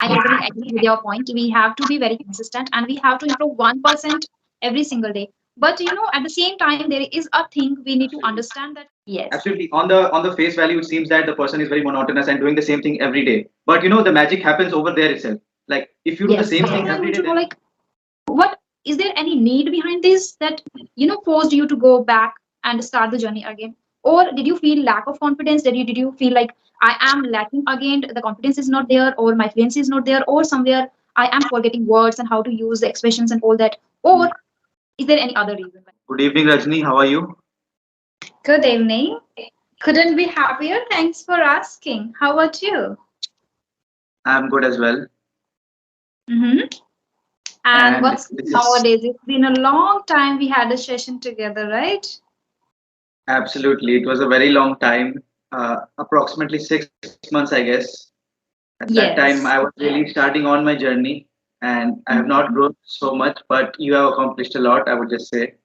I totally agree with your point. We have to be very consistent and we have to improve 1% every single day. But at the same time, there is a thing we need to Absolutely. understand that yes. Absolutely. On the face value, it seems that the person is very monotonous and doing the same thing every day. But the magic happens over there itself. Like if you do the Yes. same First of thing all, I every want day, to know then like what is there any need behind this that forced you to go back and start the journey again? Or did you feel lack of confidence? Did you feel like I am lacking again, the confidence is not there, or my fluency is not there, or somewhere I am forgetting words and how to use the expressions and all that? Or is there any other reason? good evening, Rajni. How are you? Good evening. Couldn't be happier. Thanks for asking. How about you? I'm good as well. Mm-hmm. And And what's this new is nowadays? It's been a long time we had a session together, right? absolutely, it was a very long time, approximately 6 months, I guess. At that time, I was Yes. really starting on my journey, and I have not grown so much, but you have accomplished a lot, I would just say.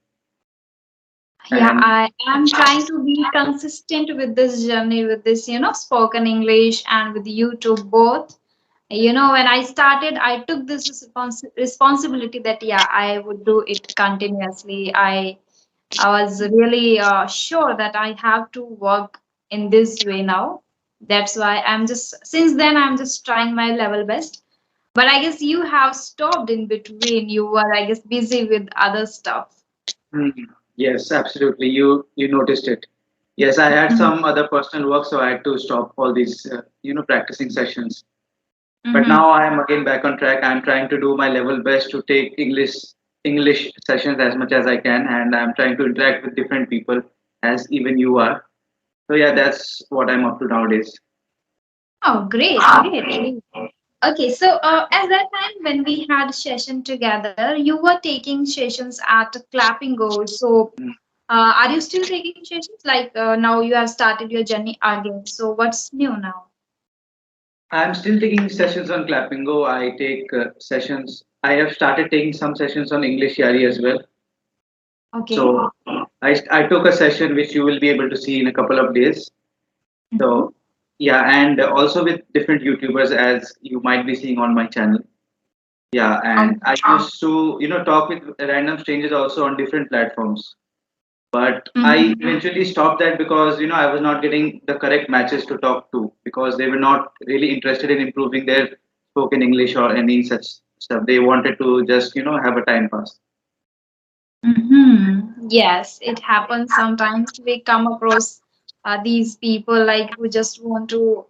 Yeah, And I am trying to be consistent with this journey, with this, spoken English and with YouTube both. When I started, I took this responsibility that, yeah, I would do it continuously. I was really sure that I have to work in this way now. That's why since then, I'm just trying my level best. But I guess you have stopped in between. You were, I guess, busy with other stuff. mm, yes, absolutely, you noticed it. Yes, I had Mhm. some other personal work, so I had to stop all these, practicing sessions. But Mhm. now I am again back on track. I'm trying to do my level best to take English sessions as much as I can, and I'm trying to interact with different people, as even you are. So yeah, that's what I'm up to nowadays. Oh, great, great, great. Okay, so at that time when we had session together, you were taking sessions at Clapping Gold. So, are you still taking sessions? Like now you have started your journey again. So, what's new now? I'm still taking sessions on Clappingo. I take sessions. I have started taking some sessions on English Yari as well. Okay. So I took a session which you will be able to see in a couple of days. Mm-hmm. So yeah, and also with different YouTubers as you might be seeing on my channel. Yeah, and I used to, talk with random strangers also on different platforms. But I Mm-hmm. eventually stopped that because, I was not getting the correct matches to talk to because they were not really interested in improving their spoken English or any such stuff. They wanted to just, have a time pass. Mm-hmm. Yes, it happens sometimes. We come across these people like who just want to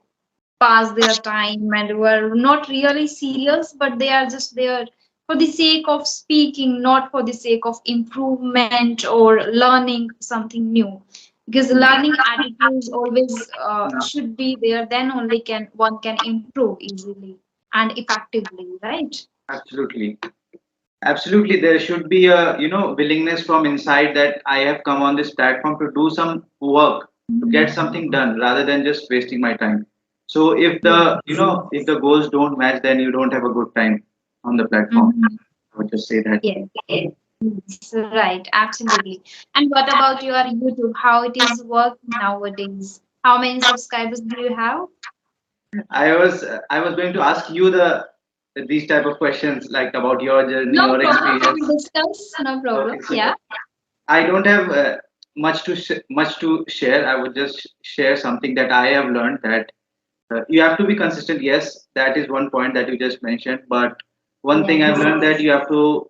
pass their time and were not really serious, but they are just there for the sake of speaking, not for the sake of improvement or learning something new. Because learning attitudes always should be there, then only can one can improve easily and effectively, right? Absolutely. Absolutely. There should be a, willingness from inside that I have come on this platform to do some work, to get something done rather than just wasting my time. So if the, if the goals don't match, then you don't have a good time on the platform. Mhm. I would just say that. Yes. Yes, right, absolutely. And what about your YouTube? How it is working nowadays? How many subscribers do you have? I was going to ask you these type of questions like about your journey, No your problem. We experience. will discuss. No problem. Okay, so Yeah. I don't have much to share. I would just share something that I have learned that you have to be consistent. Yes, that is one point that you just mentioned. But one thing I've Yes. learned that you have to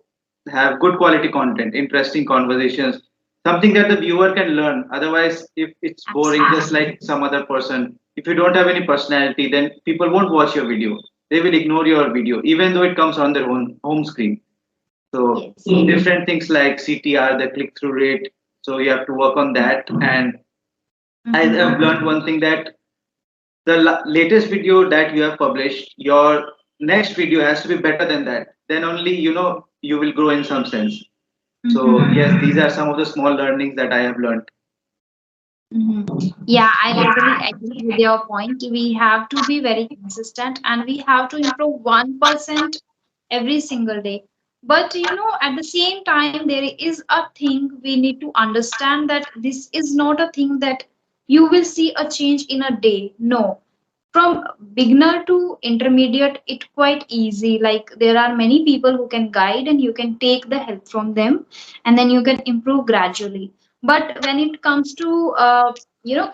have good quality content, interesting conversations, something that the viewer can learn. Otherwise, if it's boring, Absolutely. just like some other person, if you don't have any personality, then people won't watch your video. They will ignore your video, even though it comes on their own home screen. So Yes. different things like CTR, the click through rate. So you have to work on that. And I Mm-hmm. have learned one thing that the latest video that you have published, your next video has to be better than that. Then only you will grow in some sense. So Mm-hmm. yes, these are some of the small learnings that I have learned. Mm-hmm. Yeah, I totally agree with your point. We have to be very consistent and we have to improve 1% every single day. But at the same time, there is a thing we need to understand that this is not a thing that you will see a change in a day. No, from beginner to intermediate, it quite easy. Like there are many people who can guide and you can take the help from them, and then you can improve gradually. But when it comes to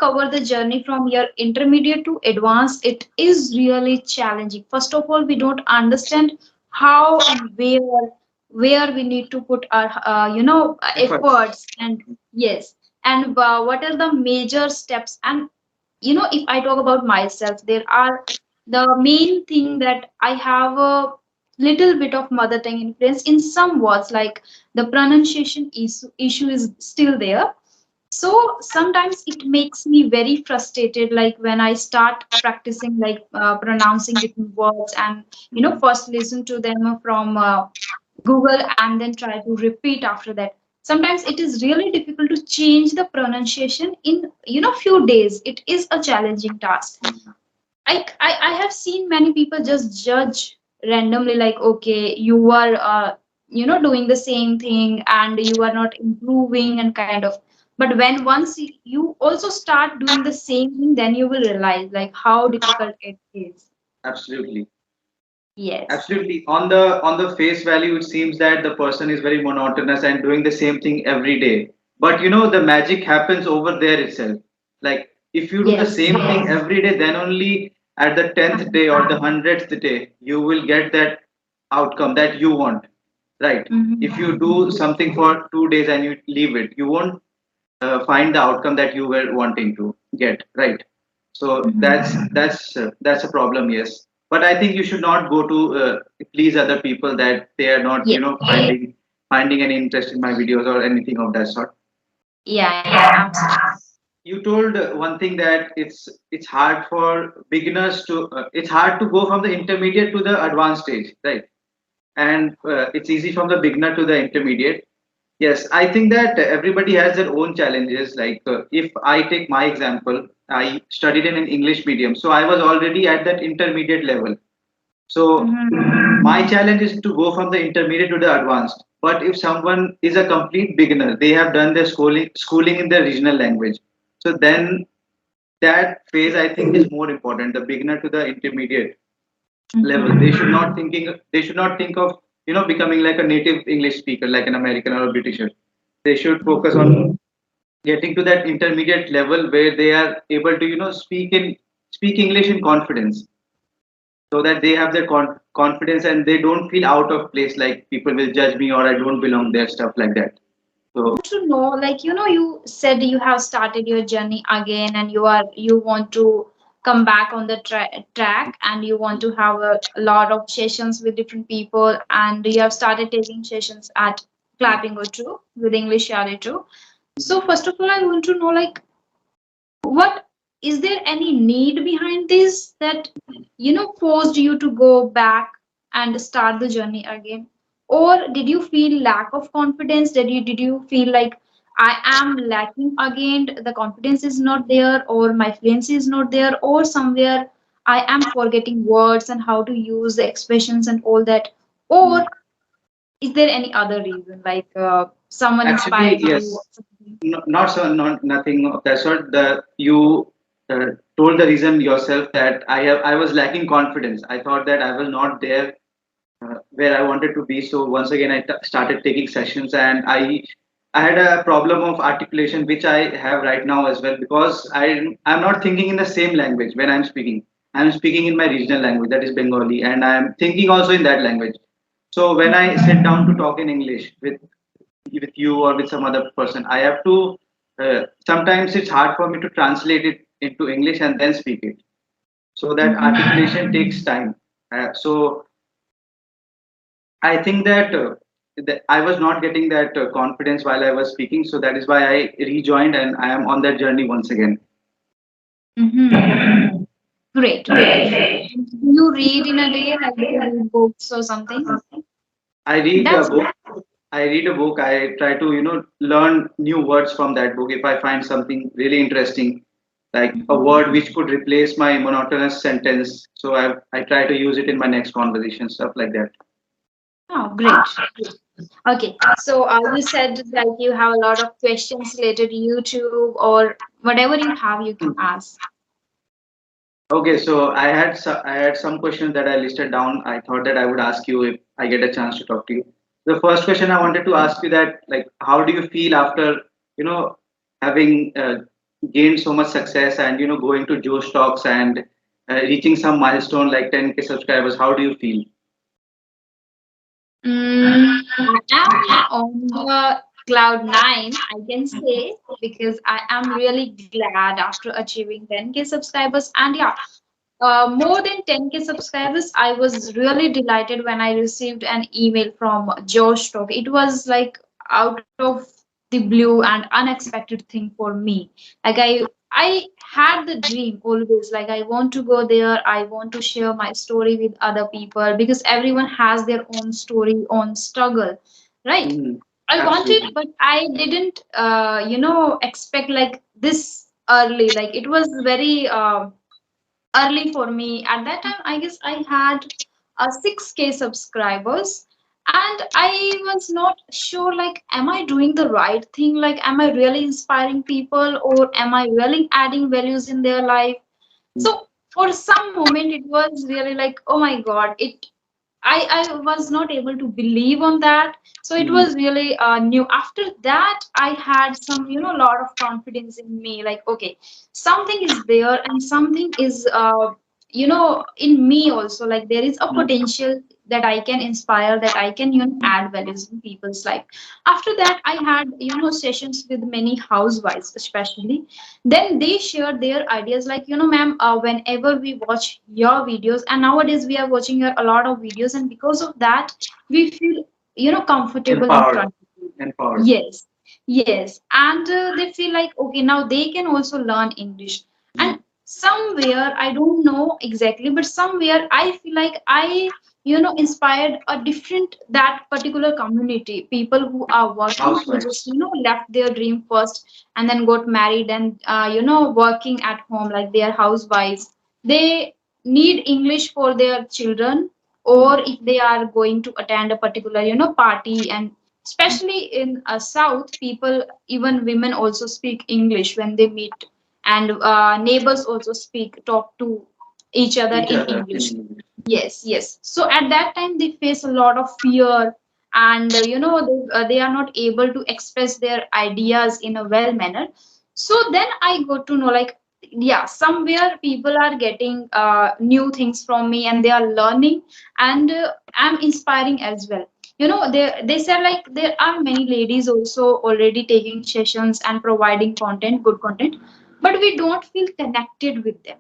cover the journey from your intermediate to advanced, it is really challenging. First of all, we don't understand how and where we need to put our Efforts. efforts. And yes, and what are the major steps. And if I talk about myself, there are the main thing that I have a little bit of mother tongue influence in some words, like the pronunciation issue is still there. So sometimes it makes me very frustrated, like when I start practicing, like pronouncing different words, and first listen to them from Google and then try to repeat after that. Sometimes it is really difficult to change the pronunciation in few days. It is a challenging task. I have seen many people just judge randomly, like, okay, you are doing the same thing and you are not improving and kind of. But when once you also start doing the same thing, then you will realize like how difficult it is. Absolutely. Yes. Absolutely. On the face value, it seems that the person is very monotonous and doing the same thing every day. But the magic happens over there itself. Like if you do the Yes. same thing every day, then only at the 10th day or the 100th day, you will get that outcome that you want. Right. If you do Mhm. something for 2 days and you leave it, you won't find the outcome that you were wanting to get. Right. So that's Mhm. that's uh, that's a problem, yes. But I think you should not go to please other people that they are not Yes. finding any interest in my videos or anything of that sort. Yeah, yeah, absolutely. You told one thing that it's hard for beginners to it's hard to go from the intermediate to the advanced stage, right? And it's easy from the beginner to the intermediate. Yes, I think that everybody has their own challenges. Like if I take my example, I studied in an English medium, so I was already at that intermediate level. So my Mhm. challenge is to go from the intermediate to the advanced. But if someone is a complete beginner, they have done their schooling in their regional language. So then that phase I think is more important. The beginner to the intermediate level. They should not think of becoming like a native English speaker, like an American or a Britisher. They should focus on getting to that intermediate level where they are able to speak English in confidence, so that they have their confidence and they don't feel out of place, like people will judge me or I don't belong there, stuff like that. So To know, like, you said you have started your journey again, and you want to come back on the track, and you want to have a lot of sessions with different people, and you have started taking sessions at clapping or two with English Yari too. So first of all, I want to know, like, what is there any need behind this that forced you to go back and start the journey again? Or did you feel lack of confidence? Did you feel like I am lacking again, the confidence is not there, or my fluency is not there, or somewhere I am forgetting words and how to use the expressions and all that? Or is there any other reason, like someone actually, inspired you or yes. something? Not so, not nothing of that sort. You told the reason yourself that I was lacking confidence. I thought that I was not there where I wanted to be. So once again, I started taking sessions, and I had a problem of articulation, which I have right now as well, because I'm not thinking in the same language when I'm speaking. I'm speaking in my regional language, that is Bengali, and I'm thinking also in that language. So when I sit down to talk in English with you or with some other person, I have to sometimes it's hard for me to translate it into English and then speak it, so that Mhm. articulation takes time. So I think that I was not getting that confidence while I was speaking, so that is why I rejoined and I am on that journey once again. Mhm. Great, great. Do you read in a day? Like, do you read books or something? I read a That's book. I read a book. I try to learn new words from that book. If I find something really interesting, like a word which could replace my monotonous sentence, so I try to use it in my next conversation, stuff like that. oh, great. Great. Okay, so you said like you have a lot of questions related to YouTube or whatever you have, you can ask. Okay, so I had some questions that I listed down. I thought that I would ask you if I get a chance to talk to you. The first question I wanted to ask you that like how do you feel after you know having gained so much success and going to Joe Stocks and reaching some milestone like 10K subscribers? How do you feel? I am on the cloud nine, I can say, because I am really glad after achieving 10K subscribers. And yeah, more than 10K subscribers, I was really delighted when I received an email from Josh Talk. It was like out of the blue and unexpected thing for me. Like I had the dream always, like I want to go there, I want to share my story with other people because everyone has their own story, own struggle, right? Mhm. I wanted, Absolutely. but I didn't, expect like this early. Like it was very early for me. At that time, I guess I had 6K subscribers, and I was not sure like, am I doing the right thing? Like, am I really inspiring people, or am I really adding values in their life? So for some moment, it was really like, oh my God, I was not able to believe on that. So it Mhm. was really new. After that, I had some, lot of confidence in me. Like, okay, something is there and something is, in me also. Like there is a Mhm. potential that I can inspire, that I can, add values in people's life. After that, I had, sessions with many housewives, especially then they share their ideas like, ma'am, whenever we watch your videos, and nowadays we are watching your a lot of videos, and because of that we feel, comfortable in Empowered. front of you. Empowered. Yes, yes, and they feel like, okay, now they can also learn English. And Mhm. somewhere, I don't know exactly, but somewhere I feel like I, inspired a different, that particular community, people who are working, who just, Housewives. left their dream first and then got married and, working at home, like they are housewives. They need English for their children, or Mhm. if they are going to attend a particular, party. And especially in South, people, even women also speak English when they meet, and neighbors also talk to each other Each in other in English. English. Yes, yes. So at that time, they face a lot of fear, and they are not able to express their ideas in a well manner. So then I got to know, like, yeah, somewhere people are getting new things from me, and they are learning, and I'm inspiring as well. They said like there are many ladies also already taking sessions and providing content, good content, but we don't feel connected with them.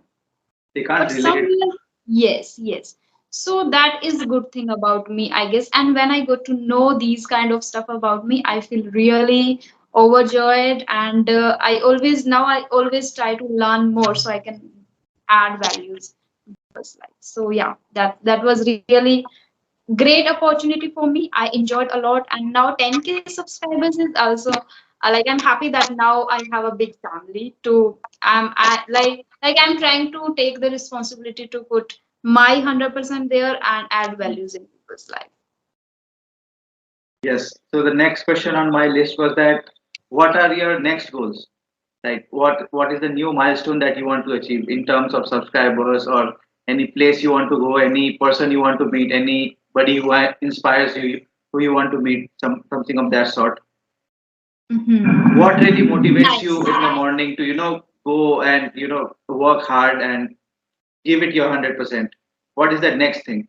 They can't But relate. somewhere, yes, yes. So that is a good thing about me, I guess. And when I got to know these kind of stuff about me, I feel really overjoyed. And I always try to learn more so I can add values in people's life. So yeah, that was really great opportunity for me. I enjoyed a lot, and now 10K subscribers is also like, I'm happy that now I have a big family to, like I'm trying to take the responsibility to put my 100% there and add values in people's life. Yes. So the next question on my list was that what are your next goals? Like what is the new milestone that you want to achieve in terms of subscribers or any place you want to go, any person you want to meet, anybody who inspires you, who you want to meet, something of that sort. Hmm. What really motivates you Nice. in the morning to go and work hard and give it your 100%? What is that next thing?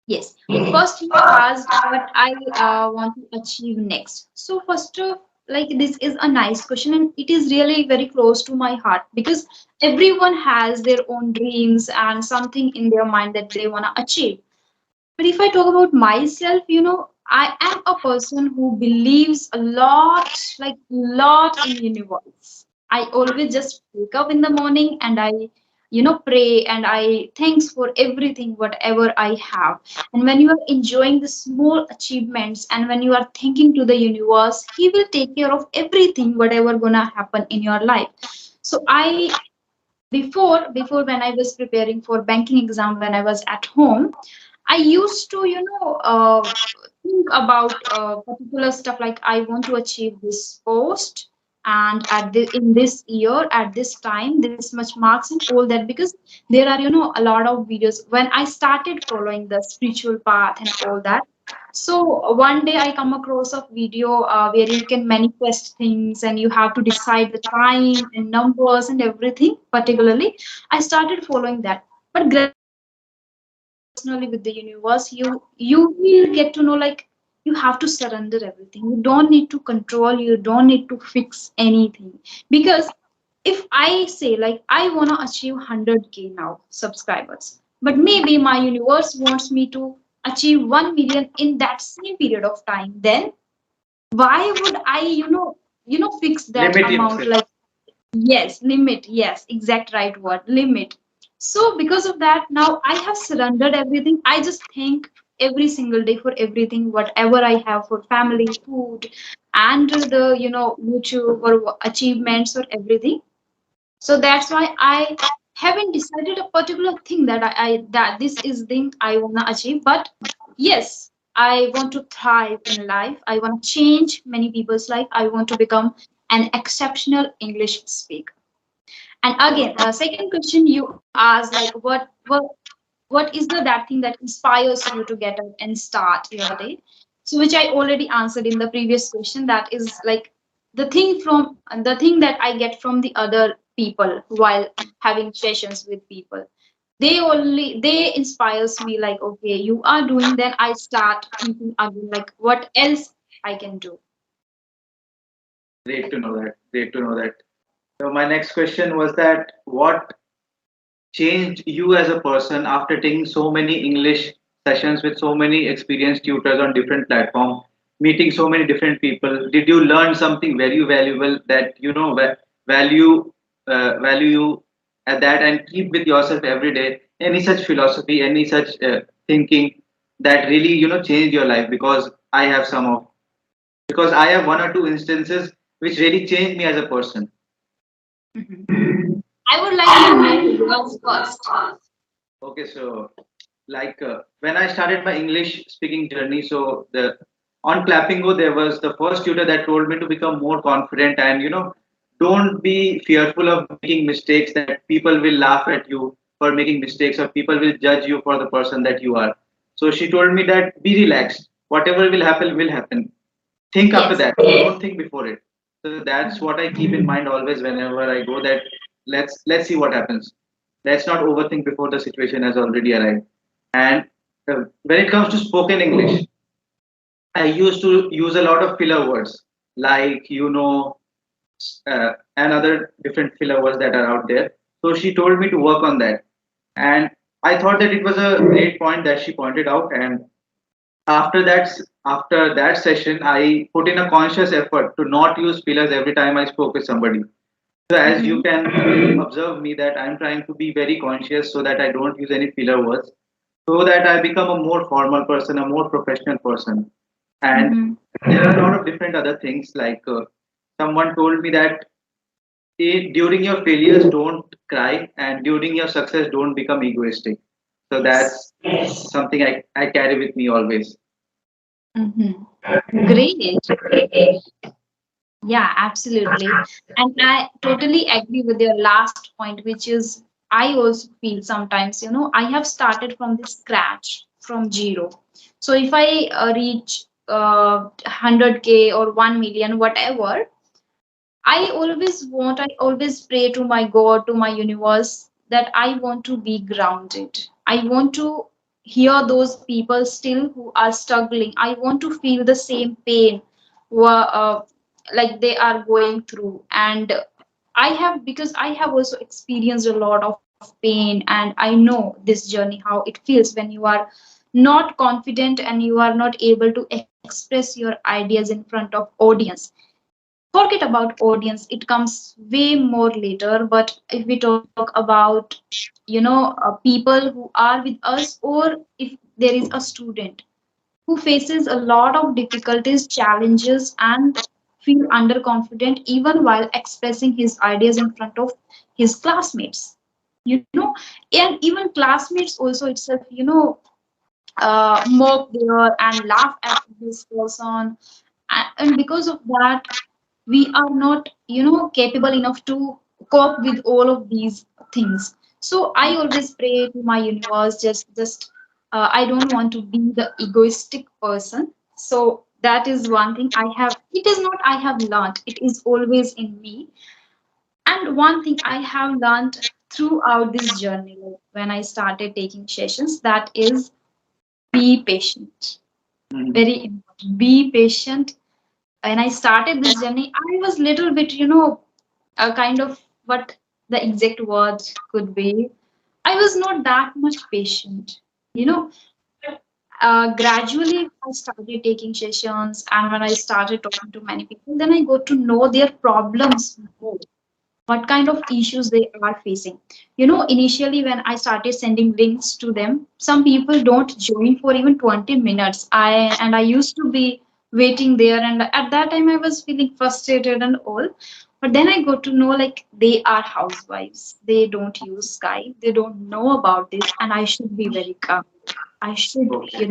Yes. First, you asked what I want to achieve next. So first, like this is a nice question, and it is really very close to my heart because everyone has their own dreams and something in their mind that they want to achieve. But if I talk about myself, I am a person who believes a lot, like lot in universe. I always just wake up in the morning and I, pray and I thanks for everything, whatever I have. And when you are enjoying the small achievements and when you are thinking to the universe, he will take care of everything, whatever gonna happen in your life. So I before when I was preparing for banking exam when I was at home, I used to, think about particular stuff like I want to achieve this post. and in this year, at this time, this much marks and all that, because there are, a lot of videos when I started following the spiritual path and all that. So one day I come across a video where you can manifest things and you have to decide the time and numbers and everything. Particularly, I started following that. But gradually, when you work personally with the universe, you will get to know, like, you have to surrender everything. You don't need to control. You don't need to fix anything, because if I say, like, I want to achieve 100K now subscribers, but maybe my universe wants me to achieve 1 million in that same period of time, then why would I, fix that Limit amount? yourself. Like, yes, limit. Yes, exact right word, limit. So because of that, now I have surrendered everything. I just thank every single day for everything, whatever I have, for family, food, and the, YouTube or achievements or everything. So that's why I haven't decided a particular thing that I that this is thing I wanna achieve. But yes, I want to thrive in life. I want to change many people's life. I want to become an exceptional English speaker. And again, second question you asked, like, what is the that thing that inspires you to get up and start your day? So which I already answered in the previous question. That is like the thing that I get from the other people while having sessions with people. They inspires me, like, okay, you are doing, then I start thinking again, like, what else I can do. Great to know that. Great to know that. So my next question was that what changed you as a person after taking so many English sessions with so many experienced tutors on different platforms, meeting so many different people? Did you learn something very valuable that value value you at that and keep with yourself every day? Any such philosophy, any such thinking that really changed your life? Because I have some of because I have one or two instances which really changed me as a person. Mhm. I would like to know yours first. Okay, so like when I started my English speaking journey, so the on Clappingo there was the first tutor that told me to become more confident and don't be fearful of making mistakes, that people will laugh at you for making mistakes or people will judge you for the person that you are. So she told me that be relaxed, whatever will happen will happen. Think after Yes. that, don't think before it. So that's what I keep in mind always whenever I go, that let's see what happens. Let's not overthink before the situation has already arrived. And when it comes to spoken English, I used to use a lot of filler words like and other different filler words that are out there. So she told me to work on that, and I thought that it was a great point that she pointed out. And after that session, I put in a conscious effort to not use fillers every time I spoke with somebody. So as you Mm-hmm. can observe me, that I'm trying to be very conscious so that I don't use any filler words, so that I become a more formal person, a more professional person. And Mm-hmm. there are a lot of different other things, like someone told me that during your failures don't cry, and during your success don't become egoistic. So Yes. that's something I carry with me always. Mm-hmm. Great. Yeah, absolutely. And I totally agree with your last point, which is I also feel sometimes, I have started from the scratch, from zero. So if I reach 100K or 1 million, whatever, I always pray to my God, to my universe, that I want to be grounded. I want to hear those people still who are struggling. I want to feel the same pain like they are going through. And because I have also experienced a lot of pain, and I know this journey, how it feels when you are not confident and you are not able to express your ideas in front of audience. Forget about audience, it comes way more later. But if we talk about people who are with us, or if there is a student who faces a lot of difficulties, challenges, and feel underconfident even while expressing his ideas in front of his classmates, you know and even classmates also itself, mock there and laugh at this person. And because of that, we are not, capable enough to cope with all of these things. So I always pray to my universe, just I don't want to be the egoistic person. So that is one thing I have. It is not I have learned, it is always in me. And one thing I have learned throughout this journey, like when I started taking sessions, that is be patient. Mhm. Very important. Be patient. When I started this journey, I was little bit, a kind of what the exact word could be. I was not that much patient, you know. But gradually, I started taking sessions, and when I started talking to many people, then I got to know their problems more, what kind of issues they are facing. Initially when I started sending links to them, some people don't join for even 20 minutes. I used to be waiting there, and at that time I was feeling frustrated and all. But then I got to know, like, they are housewives, they don't use Skype, they don't know about this, and I should be very calm. I should, Okay.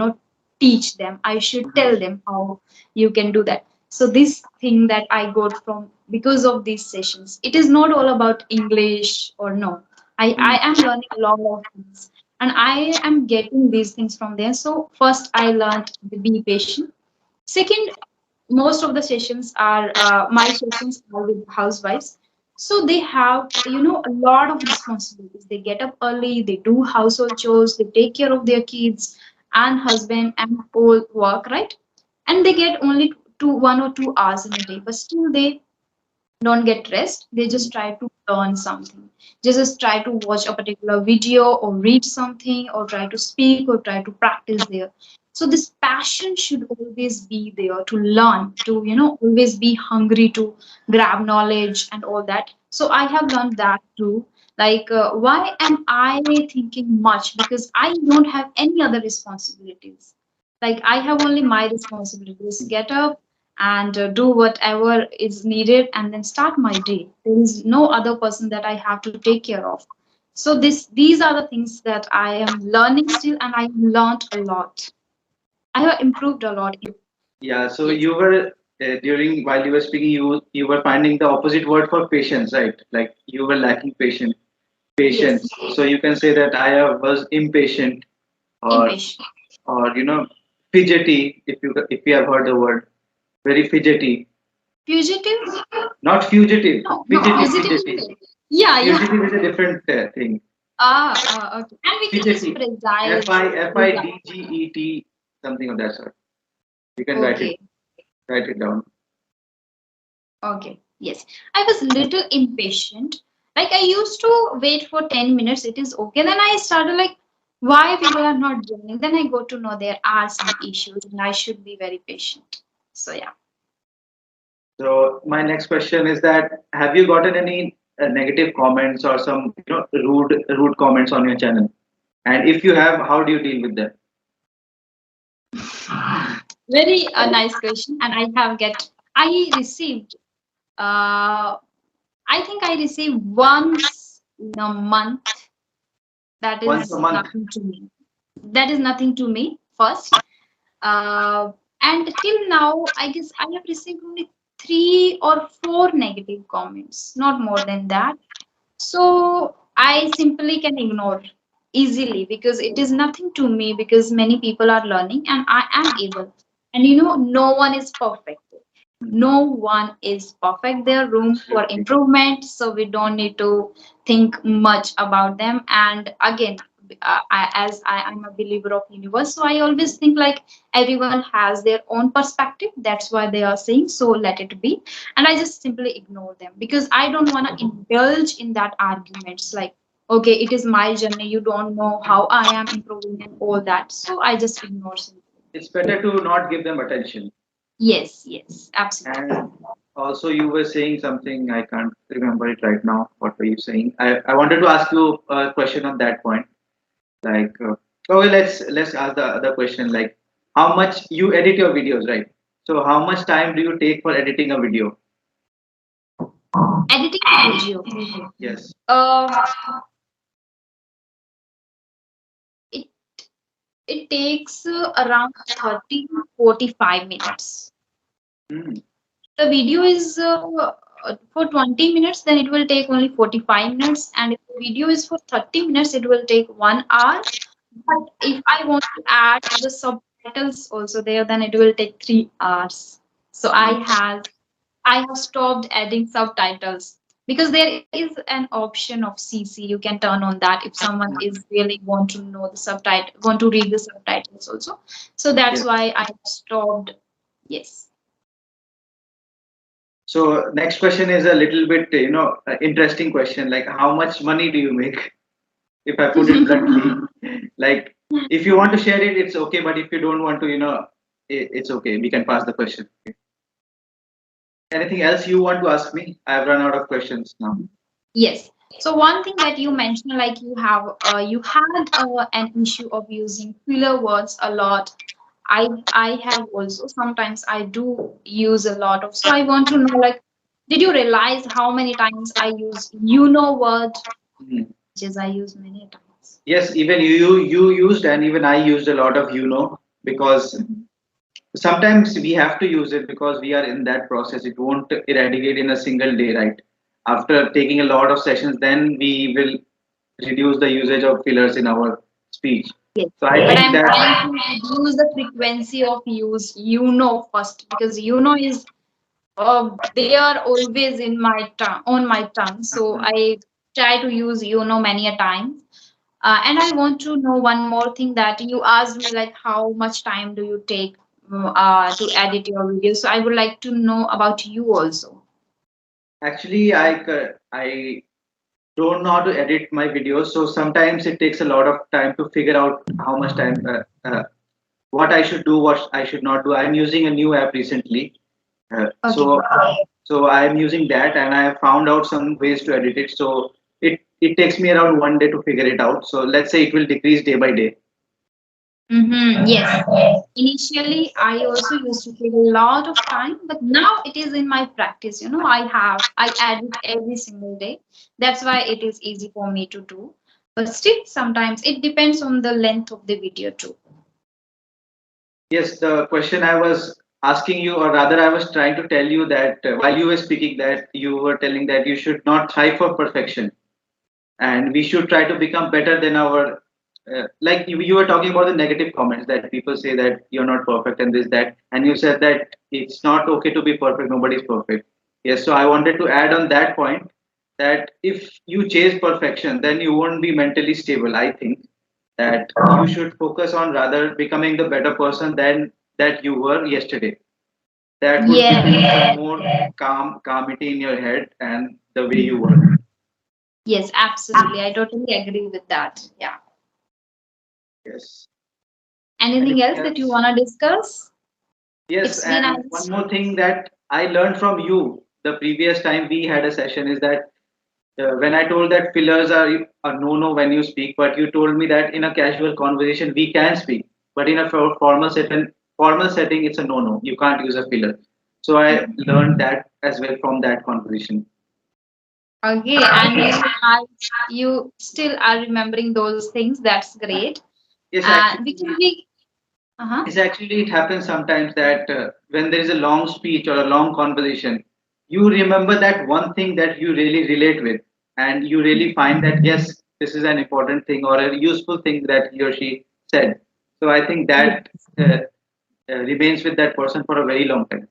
teach them. I should Mhm. tell them how you can do that. So this thing that I got from because of these sessions, it is not all about English or no. I Mhm. am learning a lot of things, and I am getting these things from there. So first I learned to be patient. Second, most of the sessions are my sessions are with housewives. So they have, a lot of responsibilities. They get up early, they do household chores, they take care of their kids and husband and all work, right? And they get only 1 or 2 hours in a day, but still they don't get rest. They just try to learn something. Just try to watch a particular video or read something or try to speak or try to practice there. So this passion should always be there to learn, to, always be hungry to grab knowledge and all that. So I have learned that too. Like, why am I thinking much? Because I don't have any other responsibilities. Like, I have only my responsibilities. Get up and do whatever is needed and then start my day. There is no other person that I have to take care of. So these are the things that I am learning still, and I learned a lot. I have improved a lot. Yeah, so Yes. you were during while you were speaking, you were finding the opposite word for patience, right? Like you were lacking Yes. patience. So you can say that was impatient, or Impatient. fidgety, if you have heard the word, very fidgety. Fugitive? Not fugitive, No, no. fidgety, Fugitive is fidgety. good. Yeah, yeah. Fugitive is a different thing. Okay. And we can use Fidgety, fragile. Fragile. FIDGET, something of that sort. You can Okay. write it down. Okay, yes. I was little impatient. Like, I used to wait for 10 minutes, it is okay. Then I started like, why people are not joining? Then I got to know there are some issues and I should be very patient. So yeah. So my next question is that have you gotten any negative comments or some rude comments on your channel? And if you have, how do you deal with them? Very nice question. And I received, uh, I think I received once in a month. That Once a is month. nothing to me. That is nothing to me, first. Uh, and till now, I guess I have received only 3 or 4 negative comments, not more than that. So I simply can ignore easily because it is nothing to me, because many people are learning and I am able. And no one is perfect. No one is perfect. There room for Absolutely. improvement, so we don't need to think much about them. And again, as I am a believer of universe, so I always think like everyone has their own perspective. That's why they are saying so, let it be. And I just simply ignore them because I don't want to indulge in that arguments like, okay, it is my journey, you don't know how I am improving and all that. So I just ignore simply. It's better to not give them attention. Yes, yes, absolutely. And also, you were saying something, I can't remember it right now. What were you saying? I wanted to ask you a question on that point. Like, okay, let's ask the other question. Like, how much you edit your videos, right? So, how much time do you take for editing a video? Editing a video. Yes. Uh, it it takes around 30 to 45 minutes. Hmm. the video is for 20 minutes, then it will take only 45 minutes. And if the video is for 30 minutes, it will take 1 hour. But if I want to add the subtitles also there, then it will take 3 hours. So I have stopped adding subtitles because there is an option of CC. You can turn on that if someone is really want to know the subtitle, want to read the subtitles also. So that's Yes. why I stopped. Yes. So next question is a little bit, interesting question. Like, how much money do you make? If I put it bluntly, like, if you want to share it, it's okay. But if you don't want to, it's okay. We can pass the question. Anything else you want to ask me? I've run out of questions now. Yes. So one thing that you mentioned, like you had an issue of using filler words a lot. I have also sometimes I do use a lot of. So I want to know, like, did you realize how many times I use word, Mhm. which is I use many times. Yes, even you used, and even I used a lot of because Mhm. sometimes we have to use it because we are in that process. It won't eradicate in a single day, right? After taking a lot of sessions, then we will reduce the usage of fillers in our speech. Yes. So I But think I'm trying that, to reduce the frequency of use first, because is they are always in my tongue, on my tongue. So I try to use many a time. And I want to know one more thing, that you asked me, like, how much time do you take to edit your videos. So I would like to know about you also. actually, I don't know how to edit my videos, so sometimes it takes a lot of time to figure out how much time, what I should do, what I should not do. I'm using a new app recently, Okay. so I'm using that, and I have found out some ways to edit it. So it takes me around 1 day to figure it out. So let's say it will decrease day by day. Yes. Initially, I also used to take a lot of time, but now it is in my practice. I edit every single day. That's why it is easy for me to do. But still, sometimes it depends on the length of the video too. Yes, the question I was asking you, or rather, I was trying to tell you that while you were speaking, that you were telling that you should not strive for perfection, and we should try to become better than our. Like you were talking about the negative comments that people say that you're not perfect and this that, and you said that it's not okay to be perfect. Nobody's perfect. Yes, so I wanted to add on that point that if you chase perfection, then you won't be mentally stable. I think that you should focus on rather becoming the better person than that you were yesterday. That would give you some Yeah. more calmity in your head and the way you work. Yes, absolutely. I totally agree with that. Yeah. Yes. Anything Anything else that you else? want to discuss? Yes, It's been and one nice. more thing that I learned from you the previous time we had a session is that when I told that fillers are a no-no when you speak, but you told me that in a casual conversation we can speak, but in a formal setting it's a no-no. You can't use a filler. So I learned that as well from that conversation. Okay, and you still are remembering those things. That's great. Yes, Because actually, we, uh-huh. yes, actually, it happens sometimes that when there is a long speech or a long conversation, you remember that one thing that you really relate with, and you really find that yes, this is an important thing or a useful thing that he or she said. So I think that Yes, remains with that person for a very long time.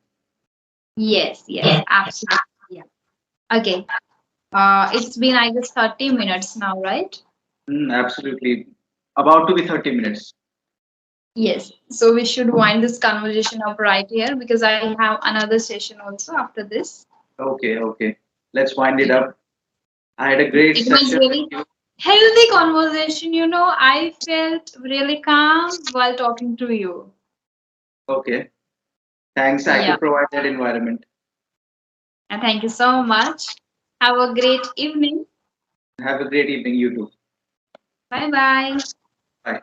yes, absolutely. Yeah. Okay. It's been, I guess, 30 minutes now, right? Absolutely, about to be 30 minutes. Yes. So we should wind this conversation up right here, because I have another session also after this. Okay, okay. Let's wind it Yeah. up. I had a great It was session with really you. healthy conversation. I felt really calm while talking to you. Okay, thanks. I Yeah. could provide that environment. And thank you so much. Have a great evening. Have a great evening, you too. Bye bye. Bye.